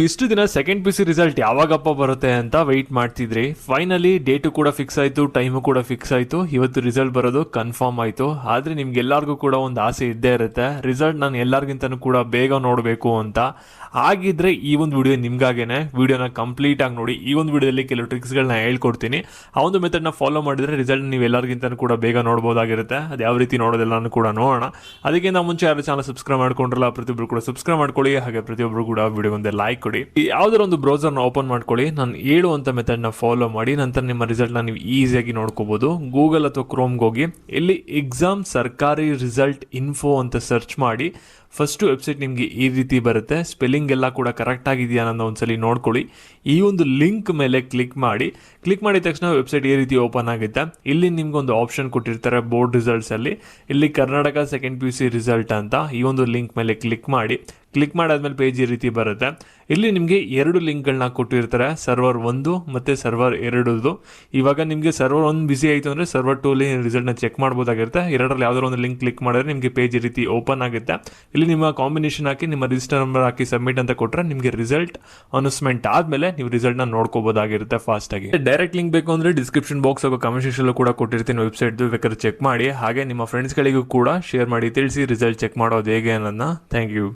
ಇಷ್ಟು ದಿನ second P C result ಯಾವಾಗಪ್ಪ ಬರುತ್ತೆ ಅಂತ ವೆಯ್ಟ್ ಮಾಡ್ತಿದ್ರಿ. ಫೈನಲಿ ಡೇಟು ಕೂಡ ಫಿಕ್ಸ್ ಆಯಿತು, ಟೈಮು ಕೂಡ ಫಿಕ್ಸ್ ಆಯಿತು. ಇವತ್ತು ರಿಸಲ್ಟ್ ಬರೋದು ಕನ್ಫರ್ಮ್ ಆಯಿತು. ಆದರೆ ನಿಮ್ಗೆಲ್ಲರಿಗೂ ಕೂಡ ಒಂದು ಆಸೆ ಇದ್ದೇ ಇರುತ್ತೆ, ರಿಸಲ್ಟ್ ನಾನು ಎಲ್ಲರಿಗಿಂತನೂ ಕೂಡ ಬೇಗ ನೋಡಬೇಕು ಅಂತ. ಹಾಗಿದ್ರೆ ಈ ಒಂದು ವಿಡಿಯೋ ನಿಮ್ಗಾಗೇನೆ. ವಿಡಿಯೋನ ಕಂಪ್ಲೀಟ್ ಆಗಿ ನೋಡಿ. ಈ ಒಂದು ವಿಡಿಯೋದಲ್ಲಿ ಕೆಲವು ಟ್ರಿಕ್ಸ್ಗಳನ್ನ ಹೇಳ್ಕೊಡ್ತೀನಿ. ಆ ಒಂದು ಮೆಥಡ್ನ ಫಾಲೋ ಮಾಡಿದ್ರೆ ರಿಸಲ್ಟ್ ನೀವು ಎಲ್ಲರಿಗಿಂತನೂ ಕೂಡ ಬೇಗ ನೋಡ್ಬೋದಾಗಿರುತ್ತೆ. ಅದು ಯಾವ ರೀತಿ ನೋಡೋದೆಲ್ಲನೂ ಕೂಡ ನೋಡೋಣ. ಅದಕ್ಕೆ ನಾವು ಮುಂಚೆ ಯಾರು ಚಾನಲ್ ಸಬ್ಸ್ಕ್ರೈಬ್ ಮಾಡ್ಕೊಂಡ್ರಲ್ಲ, ಪ್ರತಿಯೊಬ್ಬರು ಕೂಡ ಸಬ್ಸ್ಕ್ರೈಬ್ ಮಾಡ್ಕೊಳ್ಳಿ. ಹಾಗೆ ಪ್ರತಿಯೊಬ್ಬರು ಕೂಡ ವಿಡಿಯೋಗೊಂದು ಲೈಕ್ ಕೊಡಿ. ಯಾವ್ದಾರ ಒಂದು ಬ್ರೌಸರ್ನ ಓಪನ್ ಮಾಡ್ಕೊಳ್ಳಿ. ನಾನು ಹೇಳುವಂಥ ಮೆಥಡ್ನ ಫಾಲೋ ಮಾಡಿ ನಂತರ ನಿಮ್ಮ ರಿಸಲ್ಟ್ನ ನೀವು ಈಸಿಯಾಗಿ ನೋಡ್ಕೋಬಹುದು. ಗೂಗಲ್ ಅಥವಾ ಕ್ರೋಮ್ಗೆ ಹೋಗಿ ಇಲ್ಲಿ ಎಕ್ಸಾಮ್ ಸರ್ಕಾರಿ ರಿಸಲ್ಟ್ ಇನ್ಫೋ ಅಂತ ಸರ್ಚ್ ಮಾಡಿ. ಫಸ್ಟು ವೆಬ್ಸೈಟ್ ನಿಮಗೆ ಈ ರೀತಿ ಬರುತ್ತೆ. ಸ್ಪೆಲ್ಲಿಂಗ್ ಎಲ್ಲ ಕೂಡ ಕರೆಕ್ಟ್ ಆಗಿದೆಯಾ ಅನ್ನೋ ಒಂದ್ಸಲಿ ನೋಡ್ಕೊಳ್ಳಿ. ಈ ಒಂದು ಲಿಂಕ್ ಮೇಲೆ ಕ್ಲಿಕ್ ಮಾಡಿದ ತಕ್ಷಣ ವೆಬ್ಸೈಟ್ ಈ ರೀತಿ ಓಪನ್ ಆಗುತ್ತೆ. ಇಲ್ಲಿ ನಿಮ್ಗೊಂದು ಆಪ್ಷನ್ ಕೊಟ್ಟಿರ್ತಾರೆ ಬೋರ್ಡ್ ರಿಸಲ್ಟ್ಸಲ್ಲಿ. ಇಲ್ಲಿ Karnataka second P U C result ಅಂತ ಈ ಒಂದು ಲಿಂಕ್ ಮೇಲೆ ಕ್ಲಿಕ್ ಮಾಡಾದ್ಮೇಲೆ ಪೇಜ್ ಈ ರೀತಿ ಬರುತ್ತೆ. ಇಲ್ಲಿ ನಿಮಗೆ 2 ಲಿಂಕ್ಗಳನ್ನ ಕೊಟ್ಟಿರ್ತಾರೆ, ಸರ್ವರ್ 1 ಮತ್ತು ಸರ್ವರ್ 2. ಇವಾಗ ನಿಮಗೆ ಸರ್ವರ್ 1 ಬಿಸಿ ಆಯಿತು ಅಂದರೆ ಸರ್ವರ್ 2 ರಿಸಲ್ಟ್ನ ಚೆಕ್ ಮಾಡ್ಬೋದಾಗಿರುತ್ತೆ. ಎರಡರಲ್ಲಿ ಯಾವ್ದಾದ್ರು ಒಂದು ಲಿಂಕ್ ಕ್ಲಿಕ್ ಮಾಡಿದ್ರೆ ನಿಮಗೆ ಪೇಜ್ ಈ ರೀತಿ ಓಪನ್ ಆಗುತ್ತೆ. ಇಲ್ಲಿ ನಿಮ್ಮ ಕಾಂಬಿನೇಷನ್ ಹಾಕಿ, ನಿಮ್ಮ ರಿಜಿಸ್ಟರ್ ನಂಬರ್ ಹಾಕಿ ಸಬ್ಮಿಟ್ ಅಂತ ಕೊಟ್ಟರೆ ನಿಮಗೆ ರಿಸಲ್ಟ್ ಅನೌನ್ಸ್ಮೆಂಟ್ ಆದಮೇಲೆ ನೀವು ರಿಸಲ್ಟ್ನ ನೋಡ್ಕೋಬೋದಾಗಿರುತ್ತೆ ಫಾಸ್ಟಾಗಿ. ಡೈರೆಕ್ಟ್ ಲಿಂಕ್ ಬೇಕು ಅಂದರೆ ಡಿಸ್ಕ್ರಿಪ್ಷನ್ ಬಾಕ್ಸ್ ಹಾಗೂ ಕಮೆಂಟ್ ಸೆಕ್ಷನ್ ಕೂಡ ಕೊಟ್ಟಿರ್ತೀನಿ ವೆಬ್ಸೈಟ್ದು, ಬೇಕಾದ್ರೆ ಚೆಕ್ ಮಾಡಿ. ಹಾಗೆ ನಿಮ್ಮ ಫ್ರೆಂಡ್ಸ್ಗಳಿಗೂ ಕೂಡ ಶೇರ್ ಮಾಡಿ, ತಿಳಿಸಿ ರಿಸಲ್ಟ್ ಚೆಕ್ ಮಾಡೋದು ಹೇಗೆ ಅನ್ನೋದನ್ನ. Thank you.